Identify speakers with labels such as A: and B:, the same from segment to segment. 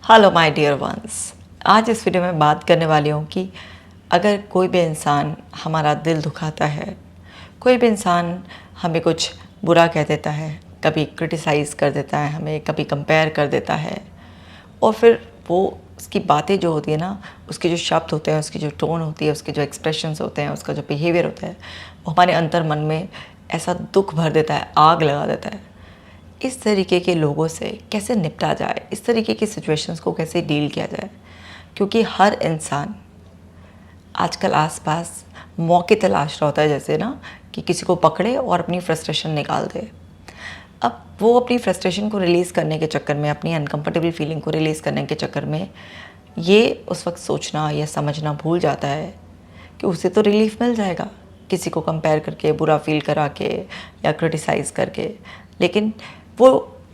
A: Hello my dear ones. आज इस video में बात करने वाली हूँ कि अगर कोई भी इंसान हमारा दिल दुखाता है, कोई भी इंसान हमें कुछ बुरा कह देता है, कभी क्रिटिसाइज़ कर देता है, हमें कभी कंपेयर कर देता है, और फिर वो उसकी बातें जो होती है ना, उसके जो शब्द होते हैं, उसकी जो टोन होती है, उसके जो एक्सप्रेशंस होते हैं, उसका जो बिहेवियर होता है, वो हमारे अंतर मन में ऐसा दुख भर देता है, आग लगा देता है। इस तरीके के लोगों से कैसे निपटा जाए, इस तरीके की सिचुएशंस को कैसे डील किया जाए, क्योंकि हर इंसान आजकल आसपास मौके तलाश रहा होता है, जैसे ना कि किसी को पकड़े और अपनी फ्रस्ट्रेशन निकाल दे। अब वो अपनी फ्रस्ट्रेशन को रिलीज़ करने के चक्कर में, अपनी अनकंफर्टेबल फीलिंग को रिलीज़ करने के चक्कर में ये उस वक्त सोचना या समझना भूल जाता है कि उसे तो रिलीफ मिल जाएगा किसी को कंपेयर करके, बुरा फील करा के या क्रिटिसाइज़ करके, लेकिन वो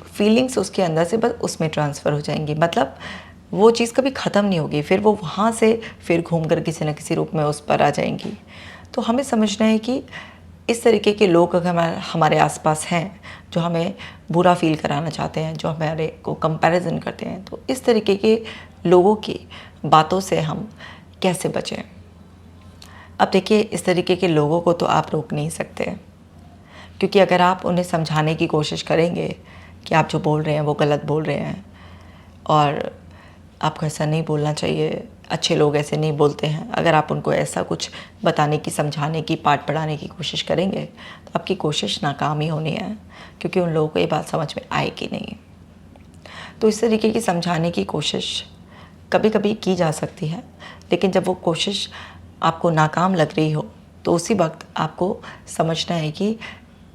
A: फीलिंग्स उसके अंदर से बस उसमें ट्रांसफ़र हो जाएंगी। मतलब वो चीज़ कभी ख़त्म नहीं होगी, फिर वो वहाँ से फिर घूम कर किसी न किसी रूप में उस पर आ जाएंगी। तो हमें समझना है कि इस तरीके के लोग अगर हमारे आसपास हैं जो हमें बुरा फील कराना चाहते हैं, जो हमारे को कंपैरिजन करते हैं, तो इस तरीके के लोगों की बातों से हम कैसे बचें। अब देखिए, इस तरीके के लोगों को तो आप रोक नहीं सकते, क्योंकि अगर आप उन्हें समझाने की कोशिश करेंगे कि आप जो बोल रहे हैं वो गलत बोल रहे हैं और आपको ऐसा नहीं बोलना चाहिए, अच्छे लोग ऐसे नहीं बोलते हैं, अगर आप उनको ऐसा कुछ बताने की, समझाने की, पाठ पढ़ाने की कोशिश करेंगे तो आपकी कोशिश नाकाम ही होनी है, क्योंकि उन लोगों को ये बात समझ में आएगी नहीं। तो इस तरीके की समझाने की कोशिश कभी कभी की जा सकती है, लेकिन जब वो कोशिश आपको नाकाम लग रही हो तो उसी वक्त आपको समझना है कि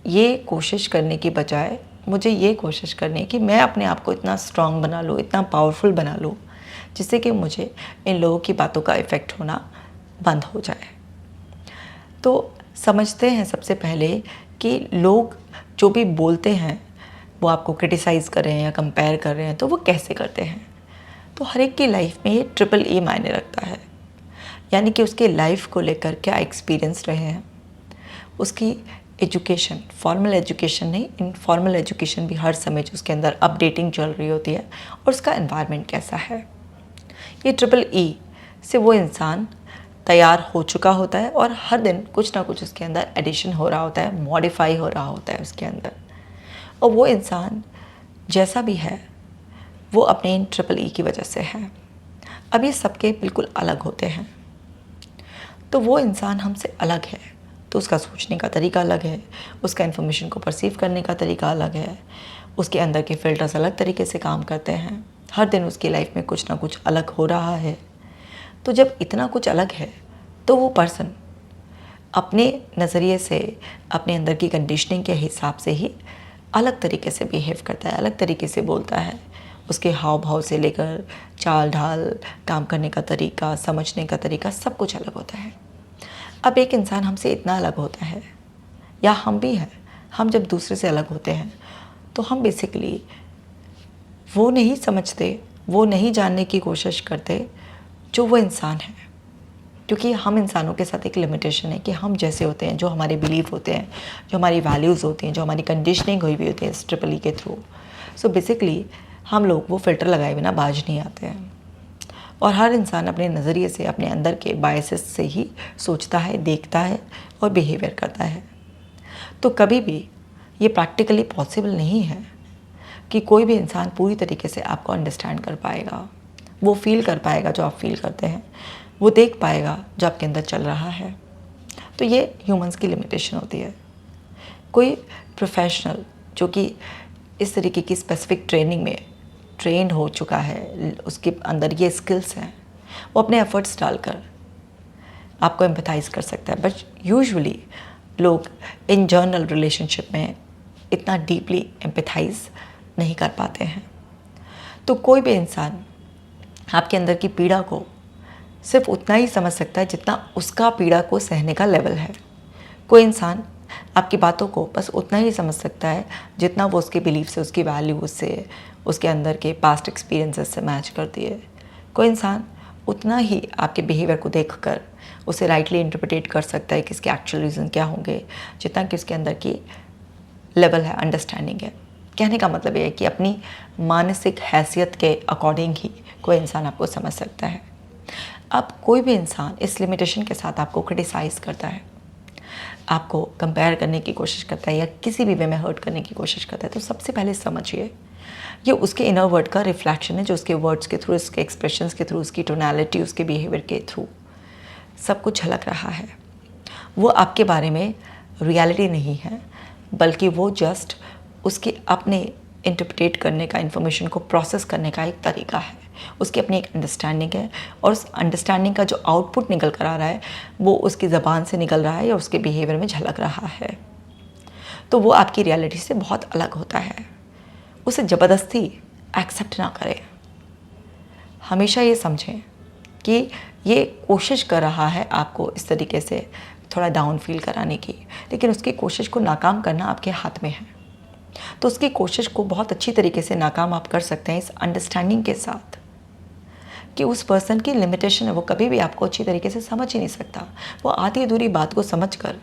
A: ये कोशिश करने की बजाय मुझे ये कोशिश करनी है कि मैं अपने आप को इतना स्ट्रांग बना लूँ, इतना पावरफुल बना लूँ, जिससे कि मुझे इन लोगों की बातों का इफ़ेक्ट होना बंद हो जाए। तो समझते हैं सबसे पहले कि लोग जो भी बोलते हैं, वो आपको क्रिटिसाइज़ कर रहे हैं या कंपेयर कर रहे हैं, तो वो कैसे करते हैं। तो हर एक की लाइफ में ये ट्रिपल ई मायने रखता है, यानी कि उसके लाइफ को लेकर क्या एक्सपीरियंस रहे हैं, उसकी एजुकेशन, फॉर्मल एजुकेशन नहीं, इनफॉर्मल एजुकेशन भी हर समय जो उसके अंदर अपडेटिंग चल रही होती है, और उसका एनवायरनमेंट कैसा है। ये ट्रिपल ई से वो इंसान तैयार हो चुका होता है और हर दिन कुछ ना कुछ उसके अंदर एडिशन हो रहा होता है, मॉडिफाई हो रहा होता है उसके अंदर, और वो इंसान जैसा भी है वो अपने इन ट्रिपल ई की वजह से है। अब ये सबके बिल्कुल अलग होते हैं, तो वो इंसान हमसे अलग है तो उसका सोचने का तरीका अलग है, उसका इन्फॉर्मेशन को परसीव करने का तरीका अलग है, उसके अंदर के फ़िल्टर्स अलग तरीके से काम करते हैं। हर दिन उसकी लाइफ में कुछ ना कुछ अलग हो रहा है। तो जब इतना कुछ अलग है तो वो पर्सन अपने नज़रिए से, अपने अंदर की कंडीशनिंग के हिसाब से ही अलग तरीके से बिहेव करता है, अलग तरीके से बोलता है। उसके हाव भाव से लेकर चाल ढाल, काम करने का तरीका, समझने का तरीका, सब कुछ अलग होता है। अब एक इंसान हमसे इतना अलग होता है, या हम भी हैं, हम जब दूसरे से अलग होते हैं तो हम बेसिकली वो नहीं समझते, वो नहीं जानने की कोशिश करते जो वो इंसान है, क्योंकि हम इंसानों के साथ एक लिमिटेशन है कि हम जैसे होते हैं, जो हमारे बिलीफ होते हैं, जो हमारी वैल्यूज़ होती हैं, जो हमारी कंडीशनिंग हुई हुई होती है इस ट्रिपल ई के थ्रू। सो बेसिकली हम लोग वो फ़िल्टर लगाए बिना बाज नहीं आते हैं, और हर इंसान अपने नज़रिए से, अपने अंदर के बायसेस से ही सोचता है, देखता है और बिहेवियर करता है। तो कभी भी ये प्रैक्टिकली पॉसिबल नहीं है कि कोई भी इंसान पूरी तरीके से आपको अंडरस्टैंड कर पाएगा, वो फील कर पाएगा जो आप फील करते हैं, वो देख पाएगा जो आपके अंदर चल रहा है। तो ये ह्यूमंस की लिमिटेशन होती है। कोई प्रोफेशनल जो कि इस तरीके की स्पेसिफिक ट्रेनिंग में ट्रेंड हो चुका है, उसके अंदर ये स्किल्स हैं, वो अपने एफर्ट्स डालकर आपको एम्पैथाइज़ कर सकता है। बट यूजुअली लोग इन जर्नल रिलेशनशिप में इतना डीपली एम्पैथाइज़ नहीं कर पाते हैं। तो कोई भी इंसान आपके अंदर की पीड़ा को सिर्फ उतना ही समझ सकता है जितना उसका पीड़ा को सहने का लेवल है। कोई इंसान आपकी बातों को बस उतना ही समझ सकता है जितना वो उसके बिलीफ से, उसकी वैल्यूज से, उसके अंदर के पास्ट एक्सपीरियंसेस से मैच करती है। कोई इंसान उतना ही आपके बिहेवियर को देखकर उसे राइटली इंटरप्रेट कर सकता है कि इसके एक्चुअल रीज़न क्या होंगे, जितना कि उसके अंदर की लेवल है, अंडरस्टैंडिंग है। कहने का मतलब ये है कि अपनी मानसिक हैसियत के अकॉर्डिंग ही कोई इंसान आपको समझ सकता है। अब कोई भी इंसान इस लिमिटेशन के साथ आपको क्रिटिसाइज़ करता है, आपको कंपेयर करने की कोशिश करता है या किसी भी वे में हर्ट करने की कोशिश करता है, तो सबसे पहले समझिए ये उसके इनर वर्ड का रिफ्लेक्शन है, जो उसके वर्ड्स के थ्रू, उसके एक्सप्रेशंस के थ्रू, उसकी टोनैलिटी, उसके बिहेवियर के थ्रू सब कुछ झलक रहा है। वो आपके बारे में रियलिटी नहीं है, बल्कि वो जस्ट उसके अपने इंटरप्रेट करने का, इन्फॉर्मेशन को प्रोसेस करने का एक तरीका है। उसकी अपनी एक अंडरस्टैंडिंग है और उस अंडरस्टैंडिंग का जो आउटपुट निकल कर आ रहा है वो उसकी ज़बान से निकल रहा है या उसके बिहेवियर में झलक रहा है। तो वो आपकी रियलिटी से बहुत अलग होता है। उसे ज़बरदस्ती एक्सेप्ट ना करें। हमेशा ये समझें कि ये कोशिश कर रहा है आपको इस तरीके से थोड़ा डाउन फील कराने की, लेकिन उसकी कोशिश को नाकाम करना आपके हाथ में है। तो उसकी कोशिश को बहुत अच्छी तरीके से नाकाम आप कर सकते हैं इस अंडरस्टैंडिंग के साथ कि उस पर्सन की लिमिटेशन है, वो कभी भी आपको अच्छी तरीके से समझ ही नहीं सकता। वो आधी अधूरी बात को समझकर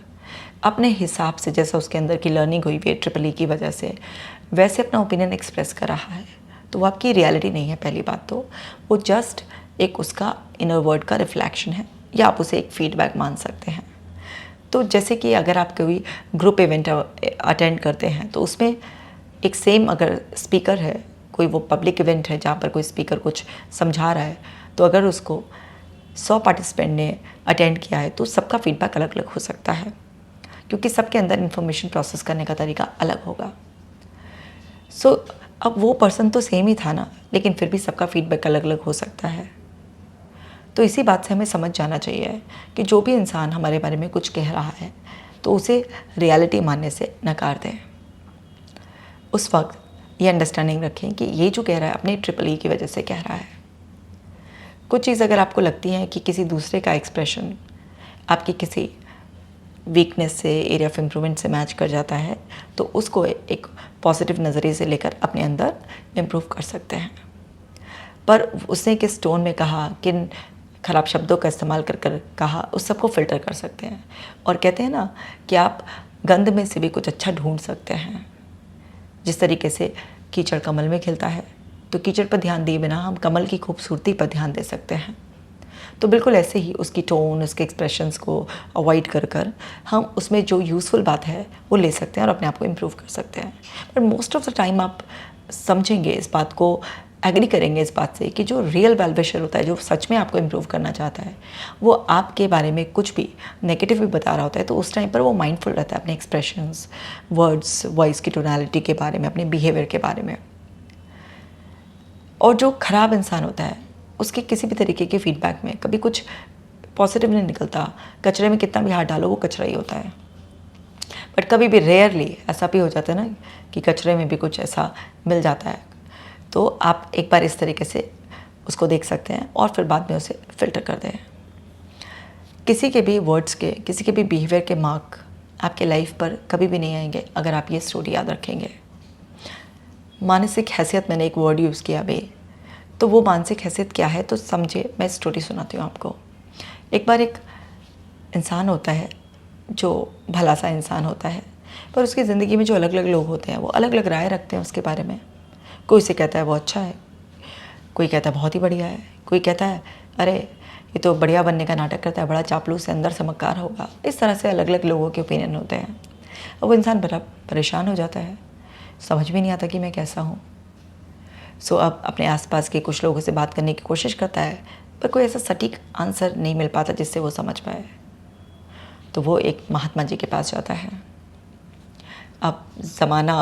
A: अपने हिसाब से, जैसा उसके अंदर की लर्निंग हुई है ट्रिपल की वजह से, वैसे अपना ओपिनियन एक्सप्रेस कर रहा है। तो वो आपकी रियलिटी नहीं है। पहली बात तो वो जस्ट एक उसका इनर वर्ड का रिफ्लेक्शन है, या आप उसे एक फीडबैक मान सकते हैं। तो जैसे कि अगर आप कोई ग्रुप इवेंट अटेंड करते हैं तो उसमें एक सेम अगर स्पीकर है, कोई वो पब्लिक इवेंट है जहाँ पर कोई स्पीकर कुछ समझा रहा है, तो अगर उसको 100 पार्टिसिपेंट ने अटेंड किया है तो सबका फीडबैक अलग अलग हो सकता है, क्योंकि सबके अंदर इन्फॉर्मेशन प्रोसेस करने का तरीका अलग होगा। सो अब वो पर्सन तो सेम ही था ना, लेकिन फिर भी सबका फीडबैक अलग अलग हो सकता है। तो इसी बात से हमें समझ जाना चाहिए कि जो भी इंसान हमारे बारे में कुछ कह रहा है तो उसे रियलिटी मानने से नकार दें। उस वक्त ये अंडरस्टैंडिंग रखें कि ये जो कह रहा है अपने ट्रिपल ई की वजह से कह रहा है। कुछ चीज़ अगर आपको लगती है कि किसी दूसरे का एक्सप्रेशन आपकी किसी वीकनेस से, एरिया ऑफ इम्प्रूवमेंट से मैच कर जाता है, तो उसको एक पॉजिटिव नज़रिए से लेकर अपने अंदर इम्प्रूव कर सकते हैं। पर उसने किस टोन में कहा, किन खराब शब्दों का इस्तेमाल कर कर कहा, उस सबको फ़िल्टर कर सकते हैं। और कहते हैं ना कि आप गंद में से भी कुछ अच्छा ढूंढ सकते हैं। जिस तरीके से कीचड़ कमल में खिलता है, तो कीचड़ पर ध्यान दिए बिना हम कमल की खूबसूरती पर ध्यान दे सकते हैं। तो बिल्कुल ऐसे ही उसकी टोन, उसके एक्सप्रेशंस को अवॉइड कर कर हम उसमें जो यूज़फुल बात है वो ले सकते हैं और अपने आप को इम्प्रूव कर सकते हैं। But most of the time आप समझेंगे इस बात को, एग्री करेंगे इस बात से कि जो रियल वेल विशर होता है, जो सच में आपको इम्प्रूव करना चाहता है, वो आपके बारे में कुछ भी नेगेटिव भी बता रहा होता है, तो उस टाइम पर वो माइंडफुल रहता है अपने एक्सप्रेशंस, वर्ड्स, वॉइस की टोनैलिटी के बारे में, अपने बिहेवियर के बारे में। और जो ख़राब इंसान होता है उसके किसी भी तरीके के फीडबैक में कभी कुछ पॉजिटिव नहीं निकलता। कचरे में कितना भी हाथ डालो वो कचरा ही होता है। बट कभी भी रेयरली ऐसा भी हो जाता है ना कि कचरे में भी कुछ ऐसा मिल जाता है, तो आप एक बार इस तरीके से उसको देख सकते हैं और फिर बाद में उसे फ़िल्टर कर दें। किसी के भी वर्ड्स के, किसी के भी बिहेवियर के मार्क आपके लाइफ पर कभी भी नहीं आएंगे अगर आप ये स्टोरी याद रखेंगे। मानसिक हैसियत, मैंने एक वर्ड यूज़ किया अभी, तो वो मानसिक हैसियत क्या है तो समझिए। मैं स्टोरी सुनाती हूँ आपको। एक बार एक इंसान होता है जो भला सा इंसान होता है, पर उसकी ज़िंदगी में जो अलग अलग लोग होते हैं वो अलग अलग राय रखते हैं उसके बारे में। कोई से कहता है वो अच्छा है, कोई कहता है बहुत ही बढ़िया है, कोई कहता है अरे ये तो बढ़िया बनने का नाटक करता है, बड़ा चापलूस से अंदर से मक्कार होगा। इस तरह से अलग अलग लोगों के ओपिनियन होते हैं और वो इंसान बड़ा परेशान हो जाता है, समझ भी नहीं आता कि मैं कैसा हूँ। सो अब अपने आसपास के कुछ लोगों से बात करने की कोशिश करता है, पर कोई ऐसा सटीक आंसर नहीं मिल पाता जिससे वो समझ पाए। तो वो एक महात्मा जी के पास जाता है। अब ज़माना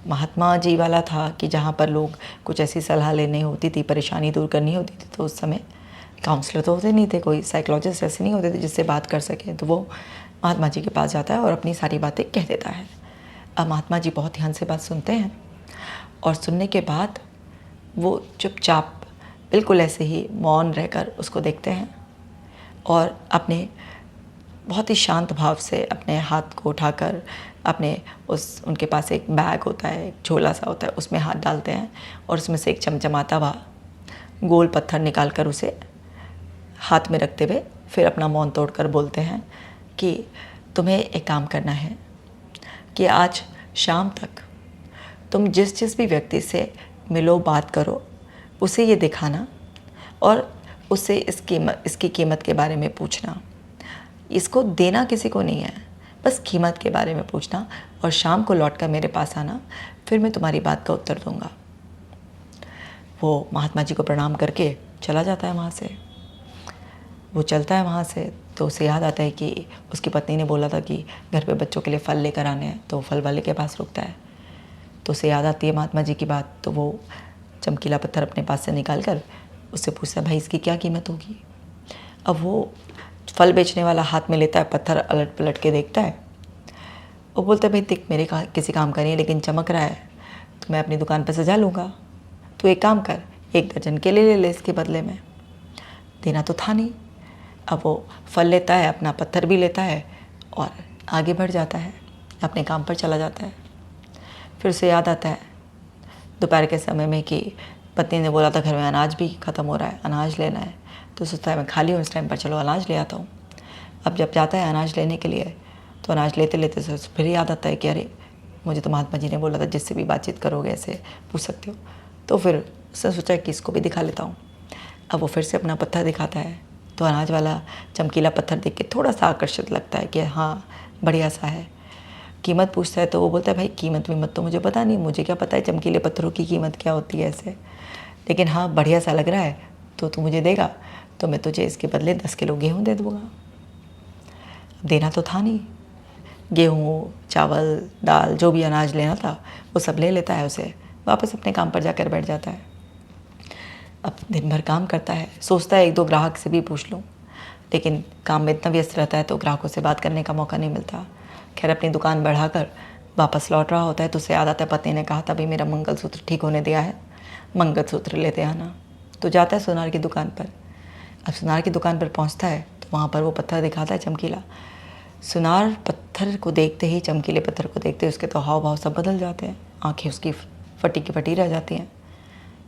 A: महात्मा जी वाला था कि जहाँ पर लोग कुछ ऐसी सलाह लेनी होती थी, परेशानी दूर करनी होती थी, तो उस समय काउंसलर तो होते नहीं थे, कोई साइकोलॉजिस्ट ऐसे नहीं होते थे जिससे बात कर सकें। तो वो महात्मा जी के पास जाता है और अपनी सारी बातें कह देता है। अब महात्मा जी बहुत ध्यान से बात सुनते हैं और सुनने के बाद वो चुपचाप बिल्कुल ऐसे ही मौन रहकर उसको देखते हैं और अपने बहुत ही शांत भाव से अपने हाथ को उठाकर अपने उनके पास एक बैग होता है, एक झोला सा होता है, उसमें हाथ डालते हैं और उसमें से एक चमचमाता हुआ गोल पत्थर निकाल कर उसे हाथ में रखते हुए फिर अपना मौन तोड़कर बोलते हैं कि तुम्हें एक काम करना है कि आज शाम तक तुम जिस जिस भी व्यक्ति से मिलो, बात करो, उसे ये दिखाना और उससे इसकी कीमत के बारे में पूछना। इसको देना किसी को नहीं है, बस कीमत के बारे में पूछना और शाम को लौट कर मेरे पास आना, फिर मैं तुम्हारी बात का उत्तर दूंगा। वो महात्मा जी को प्रणाम करके चला जाता है वहाँ से। वो चलता है वहाँ से तो उसे याद आता है कि उसकी पत्नी ने बोला था कि घर पे बच्चों के लिए फल लेकर आने हैं, तो फल वाले के पास रुकता है। तो उसे याद आती है महात्मा जी की बात, तो वो चमकीला पत्थर अपने पास से निकाल कर उससे पूछता है, भाई इसकी क्या कीमत होगी। अब वो फल बेचने वाला हाथ में लेता है, पत्थर अलट पलट के देखता है। वो बोलता है, भाई देख मेरे किसी काम का नहीं है, लेकिन चमक रहा है तो मैं अपनी दुकान पर सजा लूँगा। तो एक काम कर, 1 दर्जन केले ले ले इसके बदले में। देना तो था नहीं। अब वो फल लेता है, अपना पत्थर भी लेता है और आगे बढ़ जाता है, अपने काम पर चला जाता है। फिर उसे याद आता है दोपहर के समय में कि पत्नी ने बोला था घर में अनाज भी ख़त्म हो रहा है, अनाज लेना है। तो सोचता है मैं खाली हूँ इस टाइम पर, चलो अनाज ले आता हूँ। अब जब जाता है अनाज लेने के लिए, तो अनाज लेते लेते फिर याद आता है कि अरे मुझे तो महात्मा जी ने बोला था जिससे भी बातचीत करोगे ऐसे पूछ सकते हो। तो फिर उसने सोचा कि इसको भी दिखा लेता हूँ। अब वो फिर से अपना पत्थर दिखाता है, तो अनाज वाला चमकीला पत्थर देख के थोड़ा सा आकर्षित लगता है कि हाँ बढ़िया सा है। कीमत पूछता है तो वो बोलता है, भाई कीमत वीमत तो मुझे पता नहीं, मुझे क्या पता है चमकीले पत्थरों की कीमत क्या होती है ऐसे, लेकिन हाँ बढ़िया सा लग रहा है तो तू मुझे देगा तो मैं तुझे इसके बदले 10 किलो गेहूँ दे दूँगा। अब देना तो था नहीं, गेहूँ, चावल, दाल, जो भी अनाज लेना था वो सब ले लेता है, उसे वापस अपने काम पर जाकर बैठ जाता है। अब दिन भर काम करता है, सोचता है 1-2 ग्राहक से भी पूछ लूँ, लेकिन काम में इतना व्यस्त रहता है तो ग्राहकों से बात करने का मौका नहीं मिलता। खैर अपनी दुकान बढ़ाकर वापस लौट रहा होता है तो उसे याद आता है पत्नी ने कहा था भाई मेरा मंगलसूत्र ठीक होने दिया है, मंगलसूत्र लेते आना। तो जाता है सुनार की दुकान पर। अब सुनार की दुकान पर पहुंचता है तो वहाँ पर वो पत्थर दिखाता है चमकीला। सुनार पत्थर को देखते ही, चमकीले पत्थर को देखते ही उसके तो हाव भाव सब बदल जाते हैं, आंखें उसकी फटी की फटी रह जाती हैं,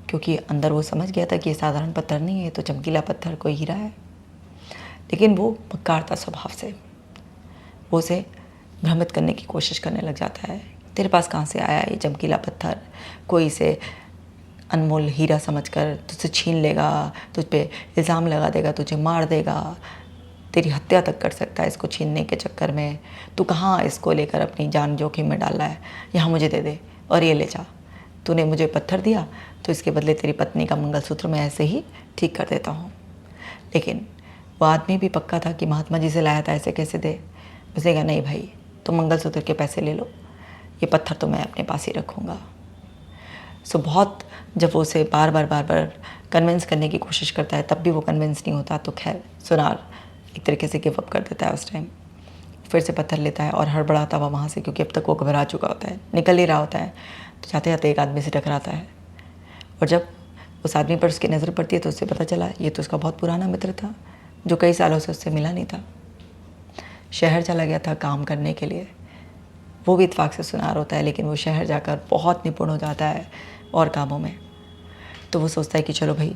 A: क्योंकि अंदर वो समझ गया था कि ये साधारण पत्थर नहीं है, तो चमकीला पत्थर कोई हीरा है। लेकिन वो मक्कार था स्वभाव से, वो उसे भ्रमित करने की कोशिश करने लग जाता है। तेरे पास कहाँ से आया ये चमकीला पत्थर, कोई इसे अनमोल हीरा समझकर तुझसे छीन लेगा, तुझ पे इल्ज़ाम लगा देगा, तुझे मार देगा, तेरी हत्या तक कर सकता है इसको छीनने के चक्कर में। तू कहाँ इसको लेकर अपनी जान जोखिम में डाल रहा है, यहाँ मुझे दे दे और ये ले जा। तूने मुझे पत्थर दिया तो इसके बदले तेरी पत्नी का मंगलसूत्र मैं ऐसे ही ठीक कर देता हूँ। लेकिन वो आदमी भी पक्का था कि महात्मा जी से लाया था, ऐसे कैसे दे। उसने कहा नहीं भाई, तुम मंगलसूत्र के पैसे ले लो, ये पत्थर तो मैं अपने पास ही रखूँगा। सो बहुत जब वो उसे बार बार कन्विंस करने की कोशिश करता है तब भी वो कन्विंस नहीं होता, तो खैर सुनार एक तरीके से गिव अप कर देता है उस टाइम। फिर से पत्थर लेता है और हड़बड़ाता हुआ वहाँ से, क्योंकि अब तक वो घबरा चुका होता है, निकल ही रहा होता है, तो जाते जाते एक आदमी से टकराता है। और जब उस आदमी पर उसकी नज़र पड़ती है तो उससे पता चला ये तो उसका बहुत पुराना मित्र था, जो कई सालों से उससे मिला नहीं था, शहर चला गया था काम करने के लिए। वो भी इत्फाक से सुनार होता है, लेकिन वो शहर जाकर बहुत निपुण हो जाता है और कामों में। तो वो सोचता है कि चलो भाई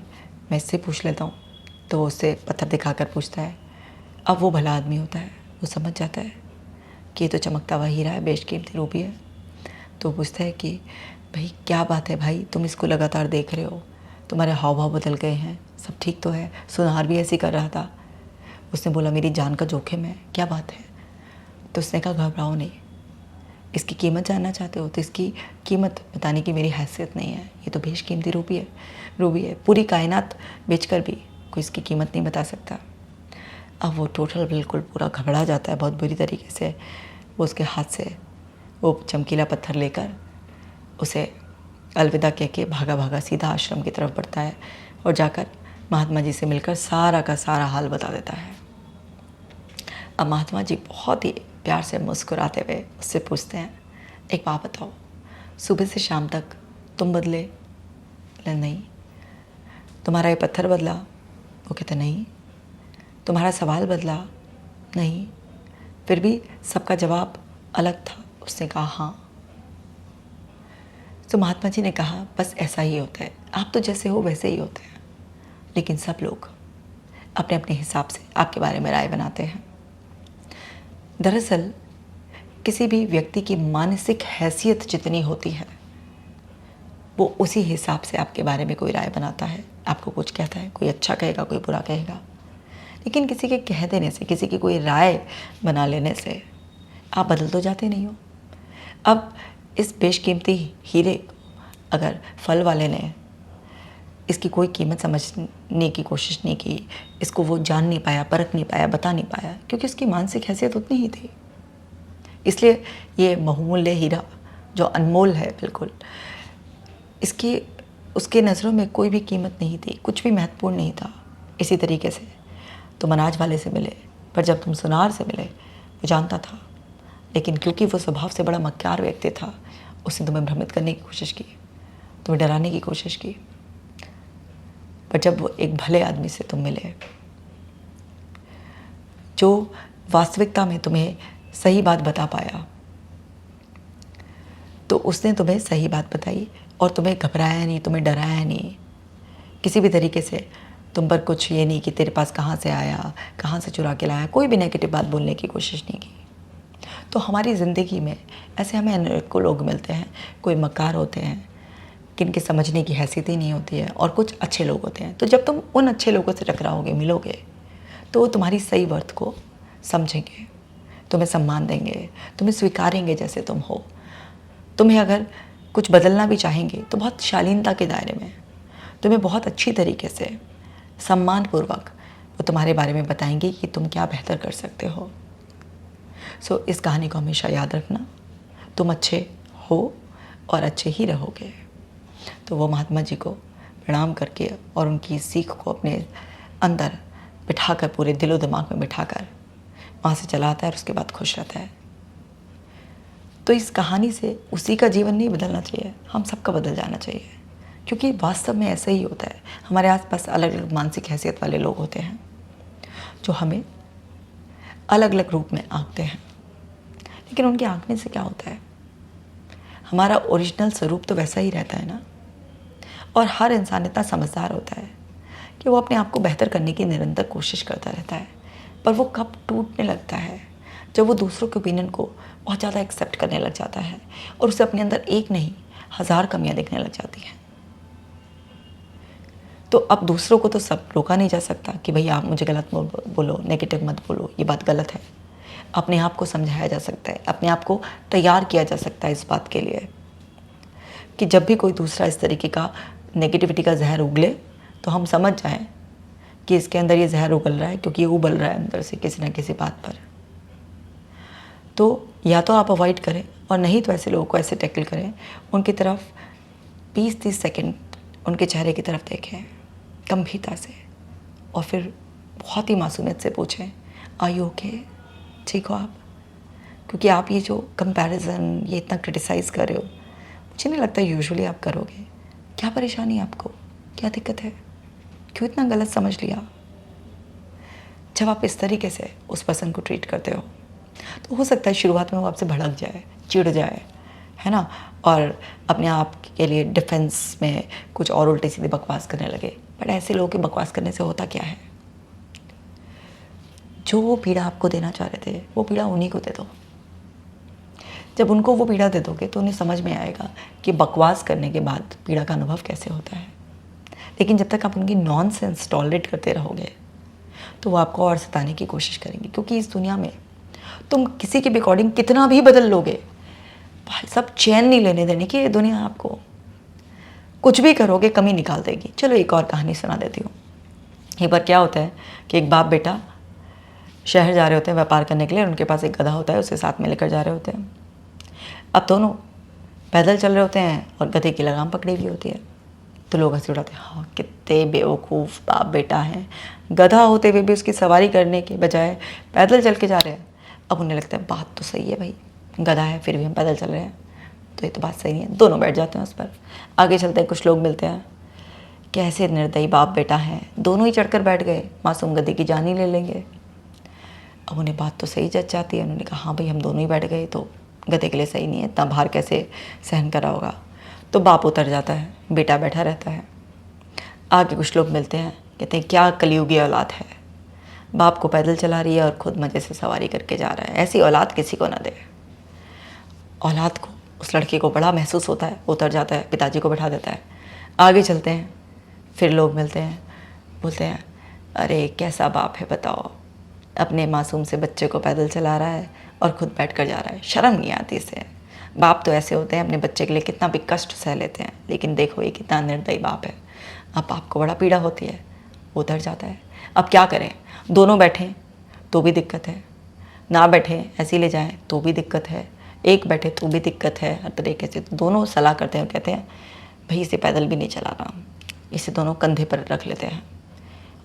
A: मैं इससे पूछ लेता हूँ, तो वो उससे पत्थर दिखाकर पूछता है। अब वो भला आदमी होता है, वो समझ जाता है कि ये तो चमकता हुआ हीरा है, बेशकीमती रूबी है। तो पूछता है कि भाई क्या बात है भाई, तुम इसको लगातार देख रहे हो, तुम्हारे हाव भाव बदल गए हैं, सब ठीक तो है। सुनार भी ऐसी कर रहा था। उसने बोला मेरी जान का जोखिम है, क्या बात है। तो उसने कहा घबराओ नहीं, इसकी कीमत जानना चाहते हो तो इसकी कीमत बताने की मेरी हैसियत नहीं है, ये तो बेशकीमती रूबी है, पूरी कायनात बेचकर भी कोई इसकी कीमत नहीं बता सकता। अब वो टोटल बिल्कुल पूरा घबरा जाता है बहुत बुरी तरीके से। वो उसके हाथ से वो चमकीला पत्थर लेकर उसे अलविदा कह के भागा भागा सीधा आश्रम की तरफ बढ़ता है और जाकर महात्मा जी से मिलकर सारा का सारा हाल बता देता है। अब महात्मा जी बहुत ही प्यार से मुस्कुराते हुए उससे पूछते हैं, एक बात बताओ, सुबह से शाम तक तुम बदले नहीं, तुम्हारा ये पत्थर बदला? वो कहते नहीं। तुम्हारा सवाल बदला? नहीं। फिर भी सबका जवाब अलग था। उसने कहा हाँ। तो महात्मा जी ने कहा बस ऐसा ही होता है, आप तो जैसे हो वैसे ही होते हैं, लेकिन सब लोग अपने अपने हिसाब से आपके बारे में राय बनाते हैं। दरअसल किसी भी व्यक्ति की मानसिक हैसियत जितनी होती है वो उसी हिसाब से आपके बारे में कोई राय बनाता है, आपको कुछ कहता है, कोई अच्छा कहेगा, कोई बुरा कहेगा। लेकिन किसी के कह देने से, किसी की कोई राय बना लेने से आप बदल तो जाते नहीं हो। अब इस बेशकीमती हीरे अगर फल वाले ने इसकी कोई कीमत समझने की कोशिश नहीं की, इसको वो जान नहीं पाया, परख नहीं पाया, बता नहीं पाया, क्योंकि उसकी मानसिक हैसियत उतनी ही थी। इसलिए ये बहुमूल्य हीरा जो अनमोल है बिल्कुल, इसकी उसके नज़रों में कोई भी कीमत नहीं थी, कुछ भी महत्वपूर्ण नहीं था। इसी तरीके से तुम अनाज वाले से मिले, पर जब तुम सुनार से मिले वो जानता था, लेकिन क्योंकि वो स्वभाव से बड़ा मक्कार व्यक्ति था, उसने तुम्हें भ्रमित करने की कोशिश की, तुम्हें डराने की कोशिश की। पर जब वो एक भले आदमी से तुम मिले जो वास्तविकता में तुम्हें सही बात बता पाया, तो उसने तुम्हें सही बात बताई और तुम्हें घबराया नहीं, तुम्हें डराया नहीं, किसी भी तरीके से तुम पर कुछ ये नहीं कि तेरे पास कहाँ से आया, कहाँ से चुरा के लाया, कोई भी नेगेटिव बात बोलने की कोशिश नहीं की। तो हमारी ज़िंदगी में ऐसे हमें अनेकों लोग मिलते हैं, कोई मक्कार होते हैं जिनके समझने की हैसियत ही नहीं होती है, और कुछ अच्छे लोग होते हैं। तो जब तुम उन अच्छे लोगों से टकराओगे, मिलोगे, तो वो तुम्हारी सही वर्थ को समझेंगे, तुम्हें सम्मान देंगे, तुम्हें स्वीकारेंगे जैसे तुम हो। तुम्हें अगर कुछ बदलना भी चाहेंगे तो बहुत शालीनता के दायरे में, तुम्हें बहुत अच्छी तरीके से सम्मानपूर्वक वो तुम्हारे बारे में बताएंगे कि तुम क्या बेहतर कर सकते हो। सो इस कहानी को हमेशा याद रखना, तुम अच्छे हो और अच्छे ही रहोगे। तो वो महात्मा जी को प्रणाम करके और उनकी सीख को अपने अंदर बिठाकर, पूरे दिलो दिमाग में बिठाकर वहाँ से चला आता है और उसके बाद खुश रहता है। तो इस कहानी से उसी का जीवन नहीं बदलना चाहिए, हम सबका बदल जाना चाहिए, क्योंकि वास्तव में ऐसा ही होता है। हमारे आसपास अलग अलग मानसिक हैसियत वाले लोग होते हैं जो हमें अलग अलग रूप में आंकते हैं, लेकिन उनके आंकने से क्या होता है, हमारा ओरिजिनल स्वरूप तो वैसा ही रहता है ना। और हर इंसान इतना समझदार होता है कि वो अपने आप को बेहतर करने की निरंतर कोशिश करता रहता है, पर वो कब टूटने लगता है, जब वो दूसरों के ओपिनियन को बहुत ज़्यादा एक्सेप्ट करने लग जाता है और उसे अपने अंदर एक नहीं 1000 कमियां दिखने लग जाती हैं। तो अब दूसरों को तो सब रोका नहीं जा सकता कि भैया आप मुझे गलत बोलो, नेगेटिव मत बोलो, ये बात गलत है। अपने आप को समझाया जा सकता है, अपने आप को तैयार किया जा सकता है इस बात के लिए कि जब भी कोई दूसरा इस तरीके का नेगेटिविटी का जहर उगले तो हम समझ जाएं कि इसके अंदर ये जहर उगल रहा है, क्योंकि ये उबल रहा है अंदर से किसी ना किसी बात पर। तो या तो आप अवॉइड करें, और नहीं तो ऐसे लोगों को ऐसे टैकल करें, उनकी तरफ 20-30 सेकंड उनके चेहरे की तरफ देखें गंभीरता से, और फिर बहुत ही मासूमियत से पूछें, आर यू ओके, ठीक हो आप? क्योंकि आप ये जो कंपैरिजन, ये इतना क्रिटिसाइज़ कर रहे हो, मुझे नहीं लगता यूजुअली आप करोगे। क्या परेशानी है आपको, क्या दिक्कत है, क्यों इतना गलत समझ लिया? जब आप इस तरीके से उस पर्सन को ट्रीट करते हो तो हो सकता है शुरुआत में वो आपसे भड़क जाए, चिढ़ जाए, है ना, और अपने आप के लिए डिफेंस में कुछ और उल्टे सीधे बकवास करने लगे। बट ऐसे लोगों के बकवास करने से होता क्या है, जो वो पीड़ा आपको देना चाह रहे थे वो पीड़ा उन्हीं को दे दो। जब उनको वो पीड़ा दे दोगे तो उन्हें समझ में आएगा कि बकवास करने के बाद पीड़ा का अनुभव कैसे होता है। लेकिन जब तक आप उनकी नॉनसेंस टॉलरेट करते रहोगे तो वो आपको और सताने की कोशिश करेंगे, क्योंकि इस दुनिया में तुम किसी के अकॉर्डिंग कितना भी बदल लोगे, भाई सब चैन नहीं लेने देने की ये दुनिया आपको। कुछ भी करोगे कमी निकाल देगी। चलो एक और कहानी सुना देती हूँ। एक बार क्या होता है कि एक बाप बेटा शहर जा रहे होते हैं व्यापार करने के लिए, उनके पास एक गधा होता है, उसे साथ में लेकर जा रहे होते हैं। अब दोनों पैदल चल रहे होते हैं और गधे की लगाम पकड़ी हुई होती है। तो लोग हंसी उड़ाते हैं, हाँ कितने बेवकूफ़ बाप बेटा हैं, गधा होते हुए भी उसकी सवारी करने के बजाय पैदल चल के जा रहे हैं। अब उन्हें लगता है बात तो सही है भाई, गधा है फिर भी हम पैदल चल रहे हैं, तो ये तो बात सही नहीं है। दोनों बैठ जाते हैं उस पर। आगे चलते हैं, कुछ लोग मिलते हैं, कैसे निर्दयी बाप बेटा हैं, दोनों ही चढ़कर बैठ गए, मासूम गधे की जान ही ले लेंगे। अब उन्हें बात तो सही जच जाती है। उन्होंने कहा हाँ भाई हम दोनों ही बैठ गए तो गधे के लिए सही नहीं है, इतना भार कैसे सहन करा होगा। तो बाप उतर जाता है, बेटा बैठा रहता है। आगे कुछ लोग मिलते हैं, कहते हैं क्या कलयुगी औलाद है, बाप को पैदल चला रही है और खुद मज़े से सवारी करके जा रहा है, ऐसी औलाद किसी को ना दे। औलाद को उस लड़के को बड़ा महसूस होता है, उतर जाता है, पिताजी को बैठा देता है। आगे चलते हैं, फिर लोग मिलते हैं, बोलते हैं अरे कैसा बाप है बताओ, अपने मासूम से बच्चे को पैदल चला रहा है और खुद बैठ कर जा रहा है, शर्म नहीं आती इसे। बाप तो ऐसे होते हैं, अपने बच्चे के लिए कितना भी कष्ट सह लेते हैं, लेकिन देखो ये कितना निर्दयी बाप है। अब बाप को बड़ा पीड़ा होती है, उतर जाता है। अब क्या करें, दोनों बैठें तो भी दिक्कत है, ना बैठें ऐसे ही ले जाएं तो भी दिक्कत है, एक बैठे तो भी दिक्कत है, हर तरीके से। तो दोनों सलाह करते हैं और कहते हैं भाई इसे पैदल भी नहीं चलाना, इसे दोनों कंधे पर रख लेते हैं।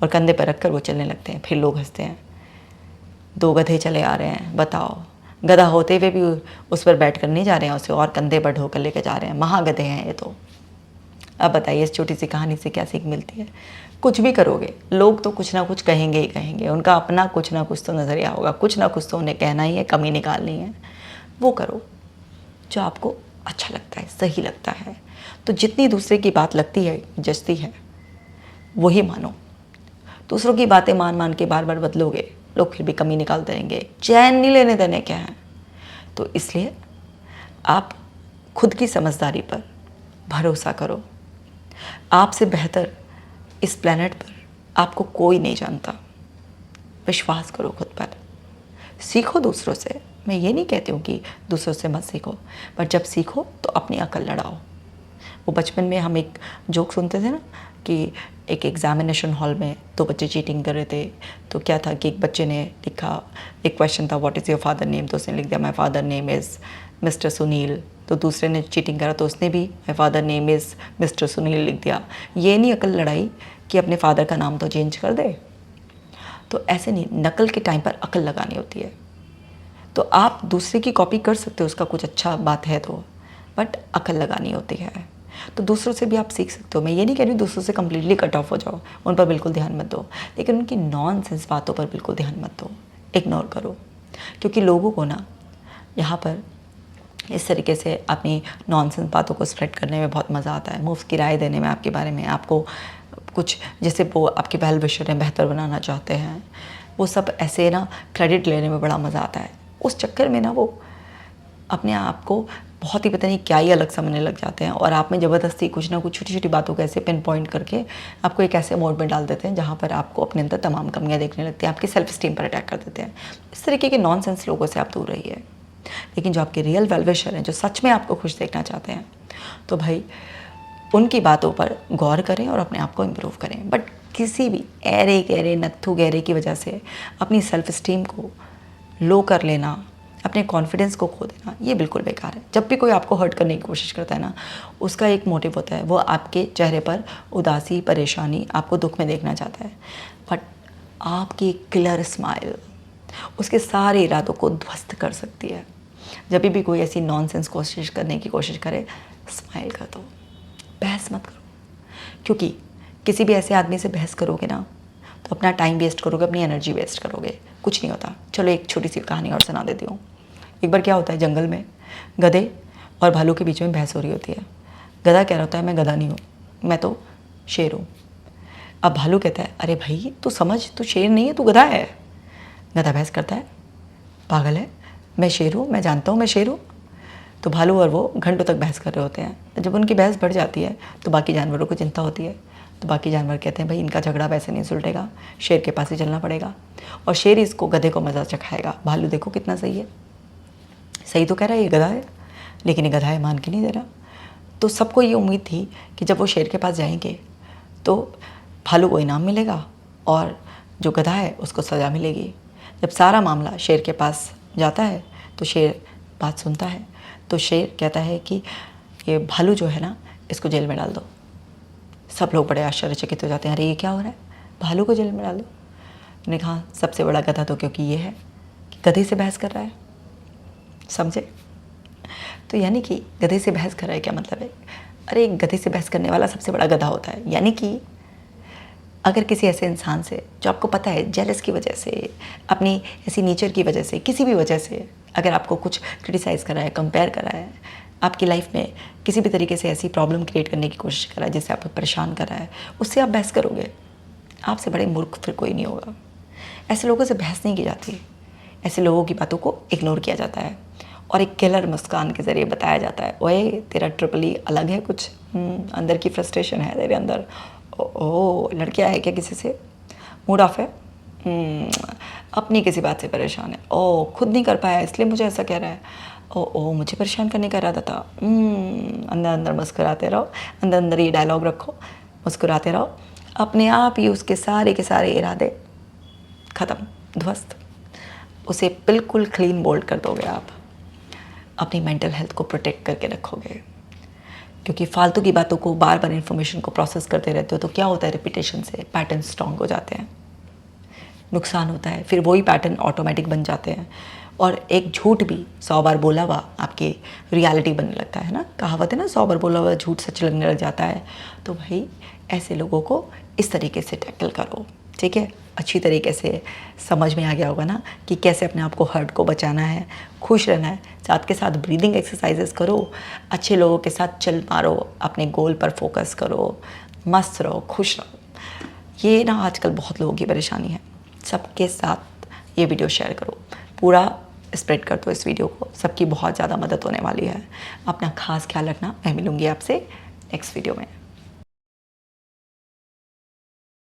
A: और कंधे पर रख कर वो चलने लगते हैं। फिर लोग हंसते हैं, 2 गधे चले आ रहे हैं, बताओ गधा होते हुए भी उस पर बैठ कर नहीं जा रहे हैं, उसे और कंधे पर ढोकर लेकर जा रहे हैं, महागधे हैं ये तो। अब बताइए इस छोटी सी कहानी से क्या सीख मिलती है? कुछ भी करोगे लोग तो कुछ ना कुछ कहेंगे ही कहेंगे, उनका अपना कुछ ना कुछ तो नज़रिया होगा, कुछ ना कुछ तो उन्हें कहना ही है, कमी निकालनी है। वो करो जो आपको अच्छा लगता है, सही लगता है। तो जितनी दूसरे की बात लगती है, जचती है, वही मानो। दूसरों की बातें मान मान के बार बार बदलोगे, लोग फिर भी कमी निकालते रहेंगे, चैन नहीं लेने देने क्या है। तो इसलिए आप खुद की समझदारी पर भरोसा करो। आपसे बेहतर इस प्लेनेट पर आपको कोई नहीं जानता। विश्वास करो खुद पर, सीखो दूसरों से। मैं ये नहीं कहती हूँ कि दूसरों से मत सीखो, पर जब सीखो तो अपनी अकल लड़ाओ। वो बचपन में हम एक जोक सुनते थे ना कि एक एग्जामिनेशन हॉल में 2 बच्चे चीटिंग कर रहे थे। तो क्या था कि एक बच्चे ने लिखा, एक क्वेश्चन था what is your father name, तो उसने लिख दिया my father name is mister Sunil. तो दूसरे ने चीटिंग करा तो उसने भी my father name is mister Sunil लिख दिया। ये नहीं अकल लड़ाई कि अपने फादर का नाम तो चेंज कर दे। तो ऐसे नहीं, नकल के टाइम पर अकल लगानी होती है। तो आप दूसरे की कॉपी कर सकते हो, उसका कुछ अच्छा बात है तो, बट अकल लगानी होती है। तो दूसरों से भी आप सीख सकते हो। मैं ये नहीं कह रही दूसरों से कम्प्लीटली कट ऑफ हो जाओ, उन पर बिल्कुल ध्यान मत दो, लेकिन उनकी नॉनसेंस बातों पर बिल्कुल ध्यान मत दो, इग्नोर करो। क्योंकि लोगों को ना यहाँ पर इस तरीके से अपनी नॉनसेंस बातों को स्प्रेड करने में बहुत मज़ा आता है, मुफ्त की राय देने में आपके बारे में, आपको कुछ जैसे वो आपके वेल विशर हैं, बेहतर बनाना चाहते हैं, वो सब ऐसे ना क्रेडिट लेने में बड़ा मज़ा आता है। उस चक्कर में ना वो अपने आप को बहुत ही पता नहीं क्या ही अलग समझने लग जाते हैं, और आप में ज़बरदस्ती कुछ ना कुछ छोटी छोटी बातों को ऐसे पिन पॉइंट करके आपको एक ऐसे मोड में डाल देते हैं जहाँ पर आपको अपने अंदर तमाम कमियाँ देखने लगती हैं, आपकी सेल्फ स्टीम पर अटैक कर देते हैं। इस तरीके के नॉनसेंस लोगों से आप दूर रहिए। लेकिन जो आपके रियल वेल विशर हैं, जो सच में आपको खुश देखना चाहते हैं, तो भाई उनकी बातों पर गौर करें और अपने आप को इम्प्रूव करें। बट किसी भी ऐरे गहरे नत्थु गहरे की वजह से अपनी सेल्फ स्टीम को लो कर लेना, अपने कॉन्फिडेंस को खो देना, ये बिल्कुल बेकार है। जब भी कोई आपको हर्ट करने की कोशिश करता है ना, उसका एक मोटिव होता है, वो आपके चेहरे पर उदासी, परेशानी, आपको दुख में देखना चाहता है। बट आपकी क्लियर स्माइल उसके सारे इरादों को ध्वस्त कर सकती है। जब भी कोई ऐसी नॉनसेंस कोशिश करने की कोशिश करे, स्माइल कर दो, बहस मत करो। क्योंकि किसी भी ऐसे आदमी से बहस करोगे ना, तो अपना टाइम वेस्ट करोगे, अपनी एनर्जी वेस्ट करोगे, कुछ नहीं होता। चलो एक छोटी सी कहानी और सुना देती हूँ। एक बार क्या होता है, जंगल में गधे और भालू के बीच में बहस हो रही होती है। गधा कह रहा होता है मैं गधा नहीं हूँ, मैं तो शेर हूँ। अब भालू कहता है अरे भाई तू समझ, तू शेर नहीं है, तू गधा है। गधा बहस करता है पागल है, मैं शेर हूँ, मैं जानता हूँ मैं शेर हूँ। तो भालू और वो घंटों तक बहस कर रहे होते हैं। जब उनकी बहस बढ़ जाती है तो बाकी जानवरों को चिंता होती है। तो बाकी जानवर कहते हैं भाई इनका झगड़ा वैसे नहीं सुलटेगा, शेर के पास ही चलना पड़ेगा, और शेर इसको गधे को मज़ा चखाएगा। भालू देखो कितना सही है, सही तो कह रहा है, ये गधा है, लेकिन ये गधा है मान के नहीं दे रहा। तो सबको ये उम्मीद थी कि जब वो शेर के पास जाएंगे तो भालू को इनाम मिलेगा और जो गधा है उसको सज़ा मिलेगी। जब सारा मामला शेर के पास जाता है तो शेर बात सुनता है। तो शेर कहता है कि ये भालू जो है ना, इसको जेल में डाल दो। सब लोग बड़े आश्चर्यचकित हो जाते हैं, अरे ये क्या हो रहा है, भालू को जेल में डाल दो। मैंने कहा सबसे बड़ा गधा तो क्योंकि ये है कि गधे से बहस कर रहा है, समझे। तो यानी कि गधे से बहस कर रहा है क्या मतलब है, अरे गधे से बहस करने वाला सबसे बड़ा गधा होता है। यानी कि अगर किसी ऐसे इंसान से जो आपको पता है जेलस की वजह से, अपनी ऐसी नेचर की वजह से, किसी भी वजह से अगर आपको कुछ क्रिटिसाइज़ कर रहा है, कंपेयर कर रहा है, आपकी लाइफ में किसी भी तरीके से ऐसी प्रॉब्लम क्रिएट करने की कोशिश कर रहा है जिससे आपको परेशान कर रहा है, उससे आप बहस करोगे, आपसे बड़े मूर्ख फिर कोई नहीं होगा। ऐसे लोगों से बहस नहीं की जाती, ऐसे लोगों की बातों को इग्नोर किया जाता है। और एक किलर मुस्कान के ज़रिए बताया जाता है, ओए तेरा ट्रिपल ई अलग है कुछ, अंदर की फ्रस्ट्रेशन है तेरे अंदर, ओ लड़कियाँ है क्या किसी से, मूड ऑफ है, अपनी किसी बात से परेशान है, ओ खुद नहीं कर पाया इसलिए मुझे ऐसा कह रहा है, ओ मुझे परेशान करने का इरादा था, अंदर अंदर मुस्कुराते रहो, अंदर अंदर ये डायलॉग रखो, मुस्कुराते रहो, अपने आप ही उसके सारे के सारे इरादे ख़त्म, ध्वस्त, उसे बिल्कुल क्लीन बोल्ड कर दोगे आप, अपनी मेंटल हेल्थ को प्रोटेक्ट करके रखोगे। क्योंकि फालतू की बातों को बार बार इन्फॉर्मेशन को प्रोसेस करते रहते हो तो क्या होता है, रिपीटेशन से पैटर्न स्ट्रॉन्ग हो जाते हैं, नुकसान होता है, फिर वही पैटर्न ऑटोमेटिक बन जाते हैं और एक झूठ भी 100 बार बोला हुआ आपकी रियलिटी बनने लगता है ना, कहावत है ना, 100 बार बोला हुआ झूठ सच लगने लग जाता है। तो भाई ऐसे लोगों को इस तरीके से टैकल करो, ठीक है, अच्छी तरीके से समझ में आ गया होगा ना कि कैसे अपने आप को हर्ट को बचाना है, खुश रहना है, साथ के साथ ब्रीदिंग एक्सरसाइजेस करो, अच्छे लोगों के साथ चल मारो, अपने गोल पर फोकस करो, मस्त रहो, खुश रहो। ये ना आजकल बहुत लोगों की परेशानी है, सबके साथ ये वीडियो शेयर करो, पूरा स्प्रेड कर दो इस वीडियो को, सबकी बहुत ज़्यादा मदद होने वाली है। अपना खास ख्याल रखना, मैं मिलूँगी आपसे नेक्स्ट वीडियो में।